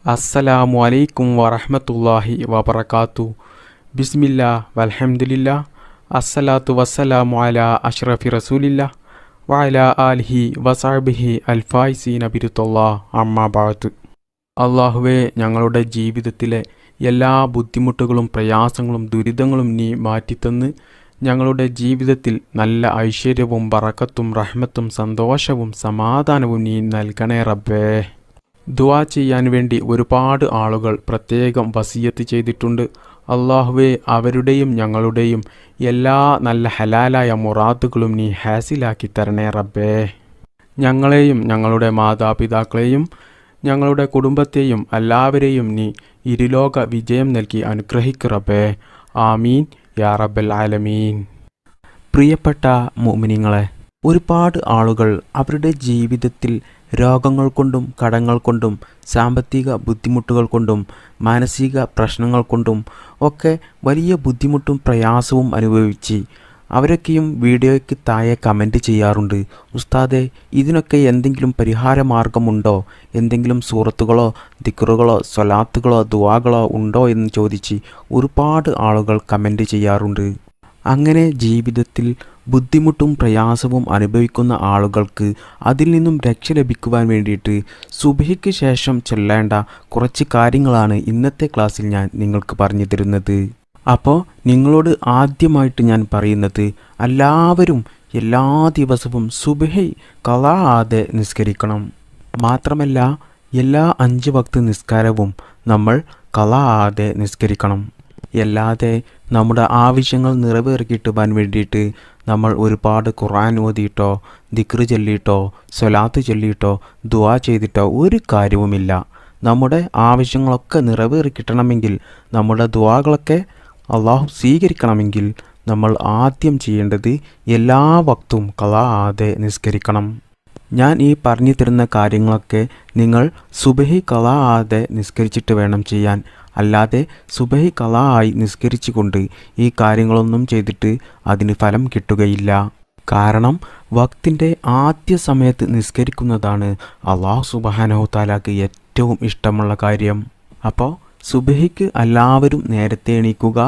അസ്സലാമു അലൈക്കും വറഹ്മത്തുള്ളാഹി വബറകാത്തു. ബിസ്മില്ലാ വൽഹംദുലില്ലാ അസ്സലാത്തു വസ്സലാമു അലാ അഷ്റഫി റസൂലില്ലാ വഅലാ ആലിഹി വസഹ്ബിഹി അൽഫായിസീന ബിരുദല്ലാഹ് അമ്മാ ബഅദ്. അല്ലാഹുവേ, ഞങ്ങളുടെ ജീവിതത്തിലെ എല്ലാ ബുദ്ധിമുട്ടുകളും പ്രയാസങ്ങളും ദുരിതങ്ങളും നീ മാറ്റിത്തന്ന് ഞങ്ങളുടെ ജീവിതത്തിൽ നല്ല ഐശ്വര്യവും ബറക്കത്തും റഹ്മത്തും സന്തോഷവും സമാധാനവും നീ നൽകണേ റബ്ബേ. ദുആ ചെയ്യാൻ വേണ്ടി ഒരുപാട് ആളുകൾ പ്രത്യേകം വസിയത്ത് ചെയ്തിട്ടുണ്ട്. അല്ലാഹുവേ, അവരുടെയും ഞങ്ങളുടെയും എല്ലാ നല്ല ഹലാലായ മുറാദുകളും നീ ഹാസിലാക്കി തരണേ റബ്ബേ. ഞങ്ങളെയും ഞങ്ങളുടെ മാതാപിതാക്കളെയും ഞങ്ങളുടെ കുടുംബത്തെയും എല്ലാവരെയും നീ ഇരുലോക വിജയം നൽകി അനുഗ്രഹിക്കു റബ്ബേ. ആമീൻ യാ റബ്ബൽ ആലമീൻ. പ്രിയപ്പെട്ട മുഅ്മിനീങ്ങളെ, ഒരുപാട് ആളുകൾ അവരുടെ ജീവിതത്തിൽ രോഗങ്ങൾ കൊണ്ടും കടങ്ങൾ കൊണ്ടും സാമ്പത്തിക ബുദ്ധിമുട്ടുകൾ കൊണ്ടും മാനസിക പ്രശ്നങ്ങൾ കൊണ്ടും ഒക്കെ വലിയ ബുദ്ധിമുട്ടും പ്രയാസവും അനുഭവിച്ച് അവരൊക്കെയും വീഡിയോയ്ക്ക് താഴെ കമൻറ്റ് ചെയ്യാറുണ്ട്. ഉസ്താദെ, ഇതിനൊക്കെ എന്തെങ്കിലും പരിഹാര മാർഗമുണ്ടോ? എന്തെങ്കിലും സൂറത്തുകളോ ദിക്റുകളോ സ്വലാത്തുകളോ ദുആകളോ ഉണ്ടോ എന്ന് ചോദിച്ച് ഒരുപാട് ആളുകൾ കമൻറ്റ് ചെയ്യാറുണ്ട്. അങ്ങനെ ജീവിതത്തിൽ ബുദ്ധിമുട്ടും പ്രയാസവും അനുഭവിക്കുന്ന ആളുകൾക്ക് അതിൽ നിന്നും രക്ഷ ലഭിക്കുവാൻ വേണ്ടിയിട്ട് സുബ്ഹിക്ക് ശേഷം ചൊല്ലേണ്ട കുറച്ച് കാര്യങ്ങളാണ് ഇന്നത്തെ ക്ലാസ്സിൽ ഞാൻ നിങ്ങൾക്ക് പറഞ്ഞു തരുന്നത്. അപ്പോൾ നിങ്ങളോട് ആദ്യമായിട്ട് ഞാൻ പറയുന്നത്, എല്ലാവരും എല്ലാ ദിവസവും സുബ്ഹി ഖളാ ആതെ നിസ്കരിക്കണം. മാത്രമല്ല എല്ലാ 5 വക്ത് നിസ്കാരവും നമ്മൾ ഖളാ ആതെ നിസ്കരിക്കണം. അല്ലാതെ നമ്മുടെ ആവശ്യങ്ങൾ നിറവേറിക്കിട്ടുവാൻ വേണ്ടിയിട്ട് നമ്മൾ ഒരുപാട് ഖുർആൻ ഓതിയിട്ടോ ദിക്റ് ചൊല്ലിയിട്ടോ സ്വലാത്ത് ചൊല്ലിയിട്ടോ ദുആ ചെയ്തിട്ടോ ഒരു കാര്യവുമില്ല. നമ്മുടെ ആവശ്യങ്ങളൊക്കെ നിറവേറിക്കിട്ടണമെങ്കിൽ, നമ്മുടെ ദുആകളൊക്കെ അള്ളാഹു സ്വീകരിക്കണമെങ്കിൽ നമ്മൾ ആദ്യം ചെയ്യേണ്ടത് എല്ലാ വക്തും ഖളാ ആതെ നിസ്കരിക്കണം. ഞാൻ ഈ പറഞ്ഞു തരുന്ന കാര്യങ്ങളൊക്കെ നിങ്ങൾ സുബ്ഹി ഖളാ ആതെ നിസ്കരിച്ചിട്ട് വേണം ചെയ്യാൻ. അല്ലാതെ സുബ്ഹി ഖളാ ആയി നിസ്കരിച്ചുകൊണ്ട് ഈ കാര്യങ്ങളൊന്നും ചെയ്തിട്ട് അതിന് ഫലം കിട്ടുകയില്ല. കാരണം വക്തിൻ്റെ ആദ്യ സമയത്ത് നിസ്കരിക്കുന്നതാണ് അല്ലാഹു സുബ്ഹാനഹു തആലക്ക് ഏറ്റവും ഇഷ്ടമുള്ള കാര്യം. അപ്പോൾ സുബ്ഹിക്ക് എല്ലാവരും നേരത്തെ എണീക്കുക,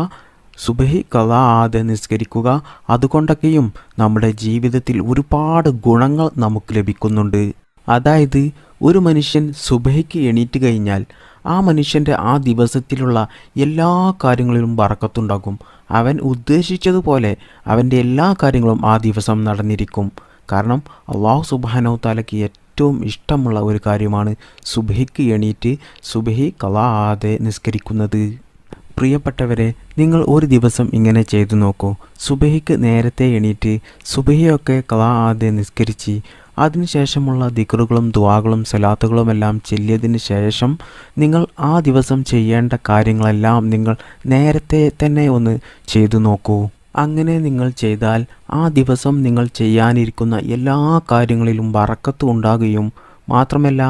സുബ്ഹി ഖളാ ആതെ നിസ്കരിക്കുക. അതുകൊണ്ടൊക്കെയും നമ്മുടെ ജീവിതത്തിൽ ഒരുപാട് ഗുണങ്ങൾ നമുക്ക് ലഭിക്കുന്നുണ്ട്. അതായത് ഒരു മനുഷ്യൻ സുബ്ഹിക്ക് എണീറ്റ് കഴിഞ്ഞാൽ ആ മനുഷ്യൻ്റെ ആ ദിവസത്തിലുള്ള എല്ലാ കാര്യങ്ങളിലും ബറക്കത്തുണ്ടാകും. അവൻ ഉദ്ദേശിച്ചതുപോലെ അവൻ്റെ എല്ലാ കാര്യങ്ങളും ആ ദിവസം നടന്നിരിക്കും. കാരണം അല്ലാഹു സുബ്ഹാനഹു തആലക്ക് ഏറ്റവും ഇഷ്ടമുള്ള ഒരു കാര്യമാണ് സുബ്ഹിക്ക് എണീറ്റ് സുബ്ഹി ഖളാ ആതെ നിസ്കരിക്കുന്നത്. പ്രിയപ്പെട്ടവരെ, നിങ്ങൾ ഒരു ദിവസം ഇങ്ങനെ ചെയ്തു നോക്കൂ. സുബ്ഹിക്ക് നേരത്തെ എണീറ്റ് സുബ്ഹിയൊക്കെ ഖളാ ആതെ നിസ്കരിച്ച് അതിനുശേഷമുള്ള ദിക്റുകളും ദുആകളും സ്വലാത്തുകളും എല്ലാം ചൊല്ലിയതിന് ശേഷം നിങ്ങൾ ആ ദിവസം ചെയ്യേണ്ട കാര്യങ്ങളെല്ലാം നിങ്ങൾ നേരത്തെ തന്നെ ഒന്ന് ചെയ്തു നോക്കൂ. അങ്ങനെ നിങ്ങൾ ചെയ്താൽ ആ ദിവസം നിങ്ങൾ ചെയ്യാനിരിക്കുന്ന എല്ലാ കാര്യങ്ങളിലും ബറക്കത്ത് ഉണ്ടാകുകയും മാത്രമല്ല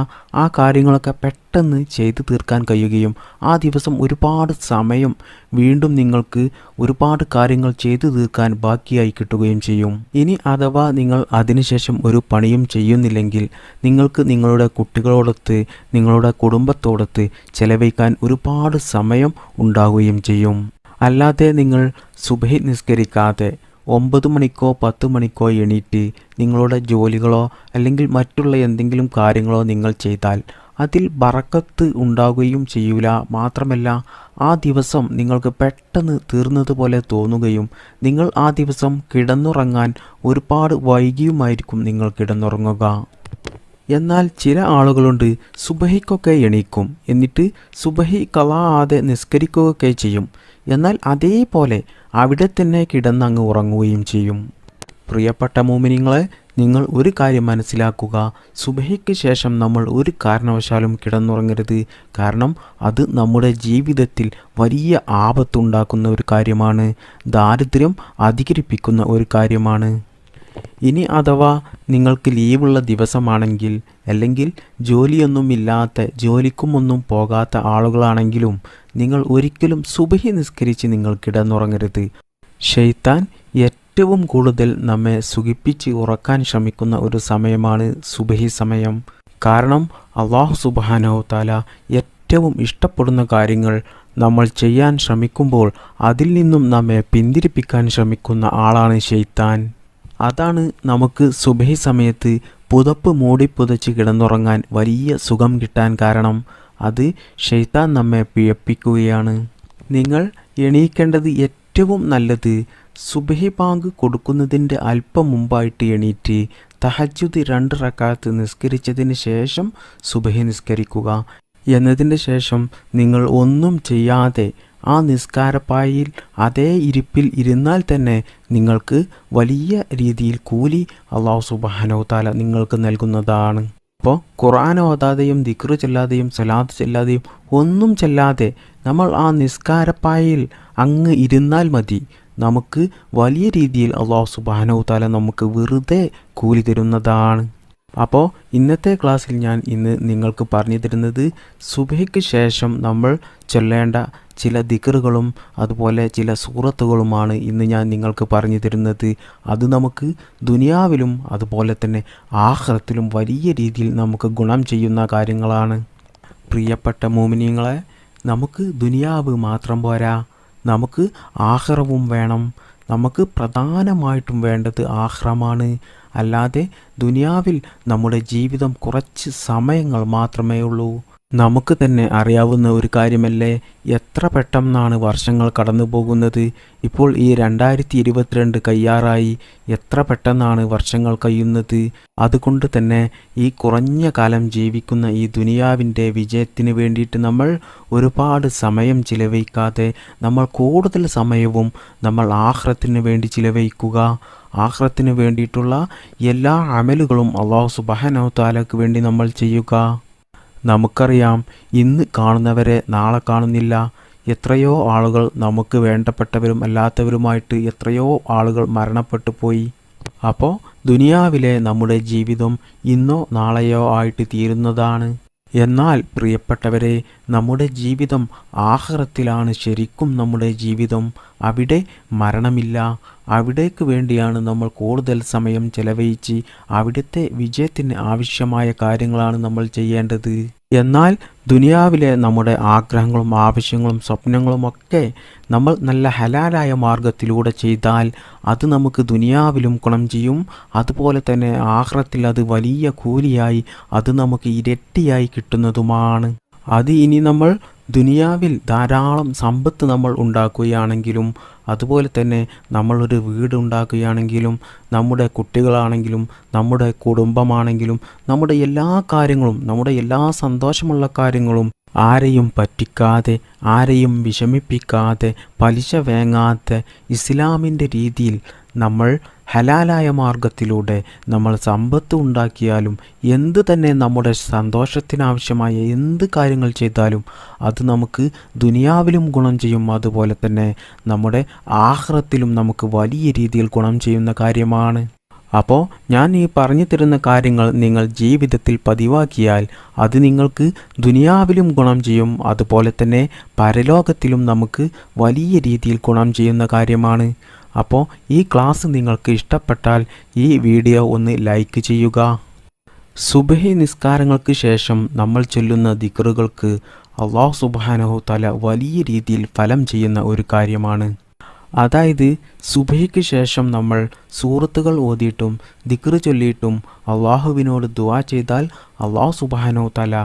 ആ കാര്യങ്ങളൊക്കെ പെട്ടെന്ന് ചെയ്തു തീർക്കാൻ കഴിയുകയും ആ ദിവസം ഒരുപാട് സമയം വീണ്ടും നിങ്ങൾക്ക് ഒരുപാട് കാര്യങ്ങൾ ചെയ്തു തീർക്കാൻ ബാക്കിയായി കിട്ടുകയും ചെയ്യും. ഇനി അഥവാ നിങ്ങൾ അതിനുശേഷം ഒരു പണിയും ചെയ്യുന്നില്ലെങ്കിൽ നിങ്ങൾക്ക് നിങ്ങളുടെ കുട്ടികളോടൊത്ത് നിങ്ങളുടെ കുടുംബത്തോടൊത്ത് ചെലവഴിക്കാൻ ഒരുപാട് സമയം ഉണ്ടാവുകയും ചെയ്യും. അല്ലാതെ നിങ്ങൾ സുബ്ഹി നിസ്കരിക്കാതെ 9 മണിക്കോ 10 മണിക്കോ എണീറ്റ് നിങ്ങളുടെ ജോലികളോ അല്ലെങ്കിൽ മറ്റുള്ള എന്തെങ്കിലും കാര്യങ്ങളോ നിങ്ങൾ ചെയ്താൽ അതിൽ ബറക്കത്ത് ഉണ്ടാവുകയും ചെയ്യൂല. മാത്രമല്ല ആ ദിവസം നിങ്ങൾക്ക് പെട്ടെന്ന് തീർന്നതുപോലെ തോന്നുകയും നിങ്ങൾ ആ ദിവസം കിടന്നുറങ്ങാൻ ഒരുപാട് വൈകിയുമായിരിക്കും നിങ്ങൾ കിടന്നുറങ്ങുക. എന്നാൽ ചില ആളുകളുണ്ട്, സുബ്ഹിക്കൊക്കെ എണീക്കും, എന്നിട്ട് സുബ്ഹി ഖളാ ആതെ നിസ്കരിക്കുകയൊക്കെ ചെയ്യും. എന്നാൽ അതേപോലെ അവിടെ തന്നെ കിടന്നങ്ങ് ഉറങ്ങുകയും ചെയ്യും. പ്രിയപ്പെട്ട മുഅ്മിനീങ്ങളെ, നിങ്ങൾ ഒരു കാര്യം മനസ്സിലാക്കുക, സുബ്ഹിക്ക് ശേഷം നമ്മൾ ഒരു കാരണവശാലും കിടന്നുറങ്ങരുത്. കാരണം അത് നമ്മുടെ ജീവിതത്തിൽ വലിയ ആപത്തുണ്ടാക്കുന്ന ഒരു കാര്യമാണ്, ദാരിദ്ര്യം അധികരിപ്പിക്കുന്ന ഒരു കാര്യമാണ്. ഇനി അഥവാ നിങ്ങൾക്ക് ലീവുള്ള ദിവസമാണെങ്കിൽ അല്ലെങ്കിൽ ജോലിയൊന്നുമില്ലാത്ത ജോലിക്കുമൊന്നും പോകാത്ത ആളുകളാണെങ്കിലും നിങ്ങൾ ഒരിക്കലും സുബ്ഹി നിസ്കരിച്ച് നിങ്ങൾ കിടന്നുറങ്ങരുത്. ശൈത്താൻ ഏറ്റവും കൂടുതൽ നമ്മെ സുഖിപ്പിച്ച് ഉറക്കാൻ ശ്രമിക്കുന്ന ഒരു സമയമാണ് സുബ്ഹി സമയം. കാരണം അല്ലാഹു സുബ്ഹാനഹു തആല ഏറ്റവും ഇഷ്ടപ്പെടുന്ന കാര്യങ്ങൾ നമ്മൾ ചെയ്യാൻ ശ്രമിക്കുമ്പോൾ അതിൽ നിന്നും നമ്മെ പിന്തിരിപ്പിക്കാൻ ശ്രമിക്കുന്ന ആളാണ് ശൈത്താൻ. അതാണ് നമുക്ക് സുബഹി സമയത്ത് പുതപ്പ് മൂടിപ്പുതച്ച് കിടന്നുറങ്ങാൻ വലിയ സുഖം കിട്ടാൻ കാരണം. അത് ശൈത്താൻ നമ്മെ പിഴപ്പിക്കുകയാണ്. നിങ്ങൾ എണീക്കേണ്ടത് ഏറ്റവും നല്ലത് സുബഹി ബാങ്ക് കൊടുക്കുന്നതിൻ്റെ അല്പം മുമ്പായിട്ട് എണീറ്റ് തഹജ്ജുദ് 2 റക്അത്ത് നിസ്കരിച്ചതിന് ശേഷം സുബഹി നിസ്കരിക്കുക. എന്നതിൻ്റെ ശേഷം നിങ്ങൾ ഒന്നും ചെയ്യാതെ ആ നിസ്കാരപ്പായിൽ അതേ ഇരിപ്പിൽ ഇരുന്നാൽ തന്നെ നിങ്ങൾക്ക് വലിയ രീതിയിൽ കൂലി അല്ലാഹു സുബ്ഹാനഹു വ തആല നിങ്ങൾക്ക് നൽകുന്നതാണ്. അപ്പോൾ ഖുർആൻ ഓതാതെയും ദിക്റ് ചെല്ലാതെയും സലാത്ത് ചെല്ലാതെയും ഒന്നും ചെല്ലാതെ നമ്മൾ ആ നിസ്കാരപ്പായിൽ അങ്ങ് ഇരുന്നാൽ മതി. നമുക്ക് വലിയ രീതിയിൽ അല്ലാഹു സുബ്ഹാനഹു വ തആല നമുക്ക് വെറുതെ കൂലി തരുന്നതാണ്. അപ്പോൾ ഇന്നത്തെ ക്ലാസ്സിൽ ഞാൻ ഇന്ന് നിങ്ങൾക്ക് പറഞ്ഞു തരുന്നത് സുബഹിക്ക് ശേഷം നമ്മൾ ചൊല്ലേണ്ട ചില ദിക്റുകളും അതുപോലെ ചില സൂറത്തുകളുമാണ് ഇന്ന് ഞാൻ നിങ്ങൾക്ക് പറഞ്ഞു തരുന്നത്. അത് നമുക്ക് ദുനിയാവിലും അതുപോലെ തന്നെ ആഖിറത്തിലും വലിയ രീതിയിൽ നമുക്ക് ഗുണം ചെയ്യുന്ന കാര്യങ്ങളാണ്. പ്രിയപ്പെട്ട മുഅ്മിനീങ്ങളെ, നമുക്ക് ദുനിയാവ് മാത്രം പോരാ, നമുക്ക് ആഖിറവും വേണം. നമുക്ക് പ്രധാനമായിട്ടും വേണ്ടത് ആഖിറമാണ്. അല്ലാതെ ദുനിയാവിൽ നമ്മുടെ ജീവിതം കുറച്ച് സമയങ്ങൾ മാത്രമേ ഉള്ളൂ. നമുക്ക് തന്നെ അറിയാവുന്ന ഒരു കാര്യമല്ലേ, എത്ര പെട്ടെന്നാണ് വർഷങ്ങൾ കടന്നു പോകുന്നത്. ഇപ്പോൾ ഈ 2022 കഴിയാറായി. എത്ര പെട്ടെന്നാണ് വർഷങ്ങൾ കഴിയുന്നത്. അതുകൊണ്ട് തന്നെ ഈ കുറഞ്ഞ കാലം ജീവിക്കുന്ന ഈ ദുനിയാവിൻ്റെ വിജയത്തിന് വേണ്ടിയിട്ട് നമ്മൾ ഒരുപാട് സമയം ചിലവഴിക്കാതെ നമ്മൾ കൂടുതൽ സമയവും നമ്മൾ ആഖിറത്തിന് വേണ്ടി ചിലവഴിക്കുക. ആഖിറത്തിന് വേണ്ടിയിട്ടുള്ള എല്ലാ അമലുകളും അല്ലാഹു സുബ്ഹാനഹു വ തആലക്ക് വേണ്ടി നമ്മൾ ചെയ്യുക. നമുക്കറിയാം, ഇന്ന് കാണുന്നവരെ നാളെ കാണുന്നില്ല. എത്രയോ ആളുകൾ നമുക്ക് വേണ്ടപ്പെട്ടവരും അല്ലാത്തവരുമായിട്ട് എത്രയോ ആളുകൾ മരണപ്പെട്ടു പോയി. അപ്പോൾ ദുനിയാവിലെ നമ്മുടെ ജീവിതം ഇന്നോ നാളെയോ ആയിട്ട് തീരുന്നതാണ്. എന്നാൽ പ്രിയപ്പെട്ടവരെ, നമ്മുടെ ജീവിതം ആഖിറത്തിലാണ് ശരിക്കും നമ്മുടെ ജീവിതം. അവിടെ മരണമില്ല. അവിടേക്ക് വേണ്ടിയാണ് നമ്മൾ കൂടുതൽ സമയം ചെലവഴിച്ച് അവിടുത്തെ വിജയത്തിന് ആവശ്യമായ കാര്യങ്ങളാണ് നമ്മൾ ചെയ്യേണ്ടത്. എന്നാൽ ദുനിയാവിലെ നമ്മുടെ ആഗ്രഹങ്ങളും ആവശ്യങ്ങളും സ്വപ്നങ്ങളുമൊക്കെ നമ്മൾ നല്ല ഹലാലായ മാർഗത്തിലൂടെ ചെയ്താൽ അത് നമുക്ക് ദുനിയാവിലും ഗുണം ചെയ്യും. അതുപോലെ തന്നെ ആഖിറത്തിൽ അത് വലിയ കൂലിയായി അത് നമുക്ക് ഇരട്ടിയായി കിട്ടുന്നതുമാണ്. അത് ഇനി നമ്മൾ ദുനിയാവിൽ ധാരാളം സമ്പത്ത് നമ്മൾ ഉണ്ടാക്കുകയാണെങ്കിലും അതുപോലെ തന്നെ നമ്മളൊരു വീട് ഉണ്ടാക്കുകയാണെങ്കിലും നമ്മുടെ കുട്ടികളാണെങ്കിലും നമ്മുടെ കുടുംബമാണെങ്കിലും നമ്മുടെ എല്ലാ കാര്യങ്ങളും നമ്മുടെ എല്ലാ സന്തോഷമുള്ള കാര്യങ്ങളും ആരെയും പറ്റിക്കാതെ ആരെയും വിഷമിപ്പിക്കാതെ പലിശ വാങ്ങാതെ ഇസ്ലാമിൻ്റെ രീതിയിൽ നമ്മൾ ഹലാലായ മാർഗത്തിലൂടെ നമ്മൾ സമ്പത്ത് ഉണ്ടാക്കിയാലും എന്ത് തന്നെ നമ്മുടെ സന്തോഷത്തിനാവശ്യമായ എന്ത് കാര്യങ്ങൾ ചെയ്താലും അത് നമുക്ക് ദുനിയാവിലും ഗുണം ചെയ്യും. അതുപോലെ തന്നെ നമ്മുടെ ആഖിറത്തിലും നമുക്ക് വലിയ രീതിയിൽ ഗുണം ചെയ്യുന്ന കാര്യമാണ്. അപ്പോൾ ഞാൻ ഈ പറഞ്ഞു തരുന്ന കാര്യങ്ങൾ നിങ്ങൾ ജീവിതത്തിൽ പതിവാക്കിയാൽ അത് നിങ്ങൾക്ക് ദുനിയാവിലും ഗുണം ചെയ്യും. അതുപോലെ തന്നെ പരലോകത്തിലും നമുക്ക് വലിയ രീതിയിൽ ഗുണം ചെയ്യുന്ന കാര്യമാണ്. അപ്പോൾ ഈ ക്ലാസ് നിങ്ങൾക്ക് ഇഷ്ടപ്പെട്ടാൽ ഈ വീഡിയോ ഒന്ന് ലൈക്ക് ചെയ്യുക. സുബഹി നിസ്കാരങ്ങൾക്ക് ശേഷം നമ്മൾ ചൊല്ലുന്ന ദിക്റുകൾക്ക് അല്ലാഹു സുബ്ഹാനഹു തആല വലിയ രീതിയിൽ ഫലം ചെയ്യുന്ന ഒരു കാര്യമാണ്. അതായത് സുബഹിക്ക് ശേഷം നമ്മൾ സൂറത്തുകൾ ഓതിയിട്ടും ദിക്റ് ചൊല്ലിയിട്ടും അള്ളാഹുവിനോട് ദുആ ചെയ്താൽ അല്ലാഹു സുബ്ഹാനഹു തആല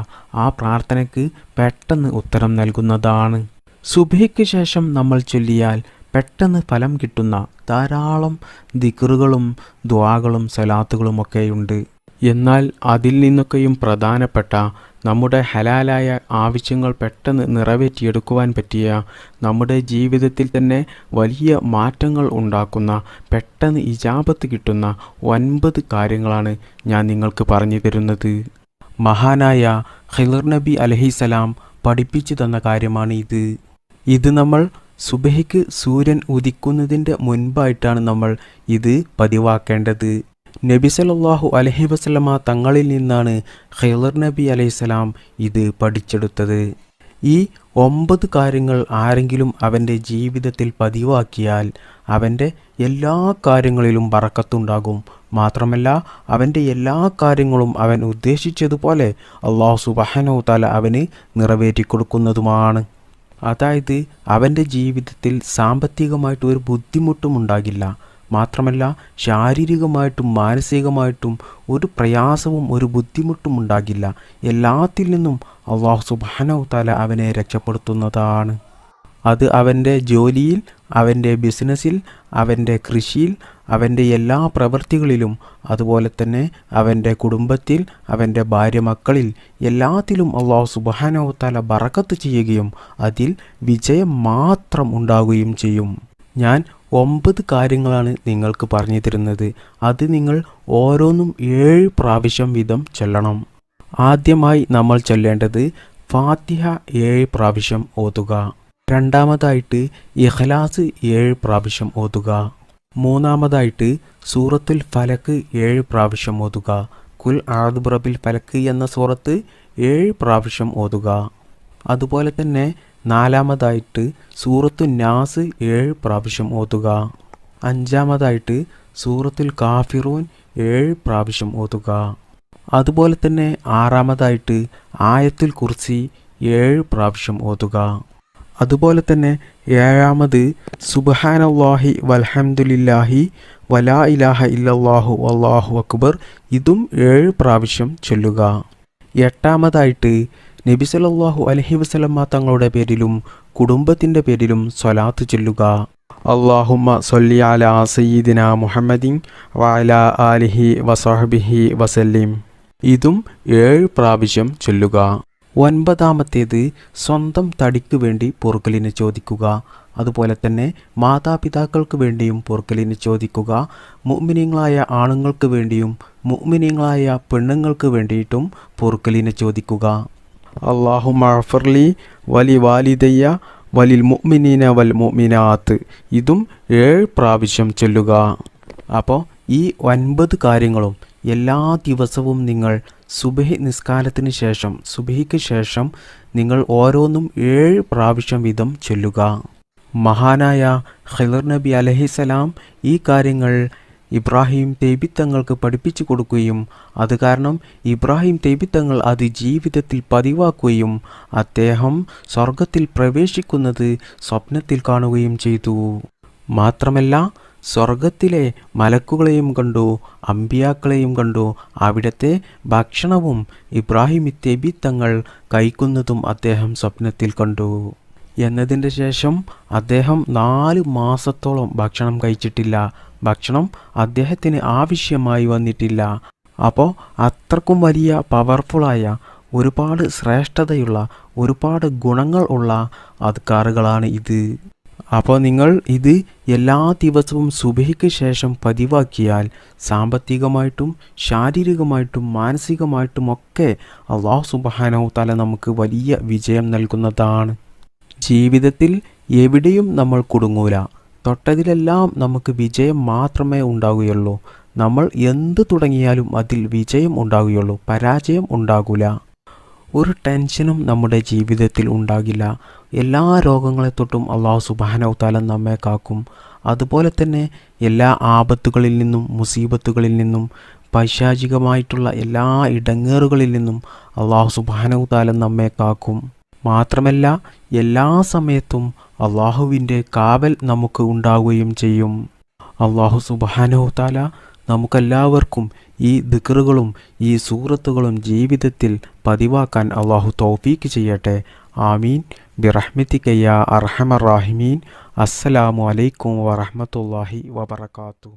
ആ പ്രാർത്ഥനയ്ക്ക് പെട്ടെന്ന് ഉത്തരം നൽകുന്നതാണ്. സുബഹിക്ക് ശേഷം നമ്മൾ ചൊല്ലിയാൽ പെട്ടെന്ന് ഫലം കിട്ടുന്ന ധാരാളം ദിക്റുകളും ദുആകളും സലാത്തുകളുമൊക്കെയുണ്ട്. എന്നാൽ അതിൽ നിന്നൊക്കെയും പ്രധാനപ്പെട്ട നമ്മുടെ ഹലാലായ ആവശ്യങ്ങൾ പെട്ടെന്ന് നിറവേറ്റിയെടുക്കുവാൻ പറ്റിയ നമ്മുടെ ജീവിതത്തിൽ തന്നെ വലിയ മാറ്റങ്ങൾ ഉണ്ടാക്കുന്ന പെട്ടെന്ന് ഇജാബത്ത് കിട്ടുന്ന 9 കാര്യങ്ങളാണ് ഞാൻ നിങ്ങൾക്ക് പറഞ്ഞു തരുന്നത്. മഹാനായ ഖിളർ നബി അലൈഹിസ്സലാം പഠിപ്പിച്ചു തന്ന കാര്യമാണ് ഇത് നമ്മൾ സുബഹിക്ക് സൂര്യൻ ഉദിക്കുന്നതിൻ്റെ മുൻപായിട്ടാണ് നമ്മൾ ഇത് പതിവാക്കേണ്ടത്. നബി സല്ലല്ലാഹു അലൈഹി വസല്ലമ തങ്ങളിൽ നിന്നാണ് ഖിളർ നബി അലൈഹിസ്സലാം ഇത് പഠിച്ചെടുത്തത്. ഈ 9 കാര്യങ്ങൾ ആരെങ്കിലും അവൻ്റെ ജീവിതത്തിൽ പതിവാക്കിയാൽ അവൻ്റെ എല്ലാ കാര്യങ്ങളിലും ബറക്കത്തുണ്ടാകും. മാത്രമല്ല അവൻ്റെ എല്ലാ കാര്യങ്ങളും അവൻ ഉദ്ദേശിച്ചതുപോലെ അല്ലാഹു സുബ്ഹാനഹു തആല അവന് നിറവേറ്റിക്കൊടുക്കുന്നതുമാണ്. അതായത് അവൻ്റെ ജീവിതത്തിൽ സാമ്പത്തികമായിട്ട് ഒരു ബുദ്ധിമുട്ടും ഉണ്ടാകില്ല. മാത്രമല്ല ശാരീരികമായിട്ടും മാനസികമായിട്ടും ഒരു പ്രയാസവും ഒരു ബുദ്ധിമുട്ടും ഉണ്ടാകില്ല. എല്ലാത്തിൽ നിന്നും അല്ലാഹു സുബ്ഹാനഹു തആല അവനെ രക്ഷപ്പെടുത്തുന്നതാണ്. അത് അവൻ്റെ ജോലിയിൽ, അവൻ്റെ ബിസിനസ്സിൽ, അവൻ്റെ കൃഷിയിൽ, അവൻ്റെ എല്ലാ പ്രവൃത്തികളിലും, അതുപോലെ തന്നെ അവൻ്റെ കുടുംബത്തിൽ, അവൻ്റെ ഭാര്യ മക്കളിൽ എല്ലാത്തിലും അല്ലാഹു സുബ്ഹാനഹു തആല ബറക്കത്ത് ചെയ്യുകയും അതിൽ വിജയം മാത്രം ഉണ്ടാവുകയും ചെയ്യും. ഞാൻ 9 കാര്യങ്ങളാണ് നിങ്ങൾക്ക് പറഞ്ഞു തരുന്നത്. അത് നിങ്ങൾ ഓരോന്നും 7 പ്രാവശ്യം വീതം ചൊല്ലണം. ആദ്യമായി നമ്മൾ ചൊല്ലേണ്ടത് ഫാത്തിഹ 7 പ്രാവശ്യം ഓതുക. രണ്ടാമതായിട്ട് ഇഖ്ലാസ് 7 പ്രാവശ്യം ഓതുക. മൂന്നാമതായിട്ട് സൂറത്തുൽ ഫലക്ക് 7 പ്രാവശ്യം ഓതുക. കുൽ അഊദു ബിറബ്ബിൽ ഫലക്ക് എന്ന സൂറത്ത് 7 പ്രാവശ്യം ഓതുക. അതുപോലെ തന്നെ നാലാമതായിട്ട് സൂറത്തു നാസ് 7 പ്രാവശ്യം ഓതുക. അഞ്ചാമതായിട്ട് സൂറത്തുൽ കാഫിറൂൻ 7 പ്രാവശ്യം ഓതുക. അതുപോലെ തന്നെ ആറാമതായിട്ട് ആയത്തുൽ കുർസി 7 പ്രാവശ്യം ഓതുക. അതുപോലെ തന്നെ ഏഴാമത് സുബ്ഹാനല്ലാഹി വൽഹംദുലില്ലാഹി വലാ ഇലാഹ ഇല്ലല്ലാഹു വല്ലാഹു അക്ബർ, ഇതും 7 പ്രാവശ്യം ചൊല്ലുക. എട്ടാമതായിട്ട് നബി സല്ലല്ലാഹു അലൈഹി വസല്ലമ തങ്ങളുടെ പേരിലും കുടുംബത്തിൻ്റെ പേരിലും സ്വലാത്ത് ചൊല്ലുക. അല്ലാഹുമ്മ സ്വല്ലി അലാ സയ്യിദിന മുഹമ്മദിൻ വഅലാ ആലിഹി വസഹ്ബിഹി വസല്ലിം, ഇതും 7 പ്രാവശ്യം ചൊല്ലുക. ഒൻപതാമത്തേത് സ്വന്തം തടിക്ക് വേണ്ടി പൊറുക്കലിന് ചോദിക്കുക. അതുപോലെ തന്നെ മാതാപിതാക്കൾക്ക് വേണ്ടിയും പൊറുക്കലിന് ചോദിക്കുക. മുഅ്മിനീങ്ങളായ ആണുങ്ങൾക്ക് വേണ്ടിയും മുഅ്മിനീങ്ങളായ പെണ്ണുങ്ങൾക്ക് വേണ്ടിയിട്ടും പൊറുക്കലിന് ചോദിക്കുക. അല്ലാഹുമ്മ അഗ്ഫിർലി വലി വാലിദയ്യ വലിൽ മുഅ്മിനീന വൽ മുഅ്മിനാത്ത്, ഇതും 7 പ്രാവശ്യം ചൊല്ലുക. അപ്പോൾ ഈ 9 കാര്യങ്ങളും എല്ലാ ദിവസവും നിങ്ങൾ സുബഹി നിസ്കാരത്തിന് ശേഷം, സുബഹിക്ക് ശേഷം നിങ്ങൾ ഓരോന്നും 7 പ്രാവശ്യം വീതം ചൊല്ലുക. മഹാനായ ഖിളർ നബി അലൈഹിസ്സലാം ഈ കാര്യങ്ങൾ ഇബ്രാഹിം തൈബി തങ്ങൾക്ക് പഠിപ്പിച്ചു കൊടുക്കുകയും അത് കാരണം ഇബ്രാഹിം തൈബി തങ്ങൾ അത് ജീവിതത്തിൽ പതിവാക്കുകയും അദ്ദേഹം സ്വർഗത്തിൽ പ്രവേശിക്കുന്നത് സ്വപ്നത്തിൽ കാണുകയും ചെയ്തു. മാത്രമല്ല സ്വർഗത്തിലെ മലക്കുകളെയും കണ്ടു, അമ്പിയാക്കളെയും കണ്ടു. അവിടുത്തെ ഭക്ഷണവും ഇബ്രാഹിം തൈബി തങ്ങൾ കഴിക്കുന്നതും അദ്ദേഹം സ്വപ്നത്തിൽ കണ്ടു. എന്നതിൻ്റെ ശേഷം അദ്ദേഹം 4 മാസത്തോളം ഭക്ഷണം കഴിച്ചിട്ടില്ല. ഭക്ഷണം അദ്ദേഹത്തിന് ആവശ്യമായി വന്നിട്ടില്ല. അപ്പോൾ അത്രക്കും വലിയ പവർഫുള്ളായ, ഒരുപാട് ശ്രേഷ്ഠതയുള്ള, ഒരുപാട് ഗുണങ്ങൾ ഉള്ള അദ്കാറുകളാണ് ഇത്. അപ്പോൾ നിങ്ങൾ ഇത് എല്ലാ ദിവസവും സുബഹിക്ക് ശേഷം പതിവാക്കിയാൽ സാമ്പത്തികമായിട്ടും ശാരീരികമായിട്ടും മാനസികമായിട്ടുമൊക്കെ അല്ലാഹു സുബ്ഹാനഹു തആല നമുക്ക് വലിയ വിജയം നൽകുന്നതാണ്. ജീവിതത്തിൽ എവിടെയും നമ്മൾ കുടുങ്ങൂല. തൊട്ടതിലെല്ലാം നമുക്ക് വിജയം മാത്രമേ ഉണ്ടാവുകയുള്ളൂ. നമ്മൾ എന്ത് തുടങ്ങിയാലും അതിൽ വിജയം ഉണ്ടാവുകയുള്ളൂ, പരാജയം ഉണ്ടാകില്ല. ഒരു ടെൻഷനും നമ്മുടെ ജീവിതത്തിൽ ഉണ്ടാകില്ല. എല്ലാ രോഗങ്ങളെ തൊട്ടും അല്ലാഹു സുബ്ഹാനഹു തആല നമ്മെ കാക്കും. അതുപോലെ തന്നെ എല്ലാ ആപത്തുകളിൽ നിന്നും, മുസീബത്തുകളിൽ നിന്നും, പൈശാചികമായിട്ടുള്ള എല്ലാ ഇടങ്ങേറുകളിൽ നിന്നും അല്ലാഹു സുബ്ഹാനഹു തആല നമ്മെ കാക്കും. മാത്രമല്ല എല്ലാ സമയത്തും അല്ലാഹുവിൻ്റെ കാവൽ നമുക്ക് ഉണ്ടാവുകയും ചെയ്യും. അല്ലാഹു സുബ്ഹാനഹു തആല നമുക്കെല്ലാവർക്കും ഈ ദിക്റുകളും ഈ സൂറത്തുകളും ജീവിതത്തിൽ പതിവാക്കാൻ അല്ലാഹു തൗഫീക്ക് ചെയ്യട്ടെ. ആമീൻ ബിറഹ്മതിക യാ അർഹമർ റാഹിമീൻ. അസ്സലാമു അലൈക്കും വറഹ്മത്തുള്ളാഹി വബറകാതുഹു.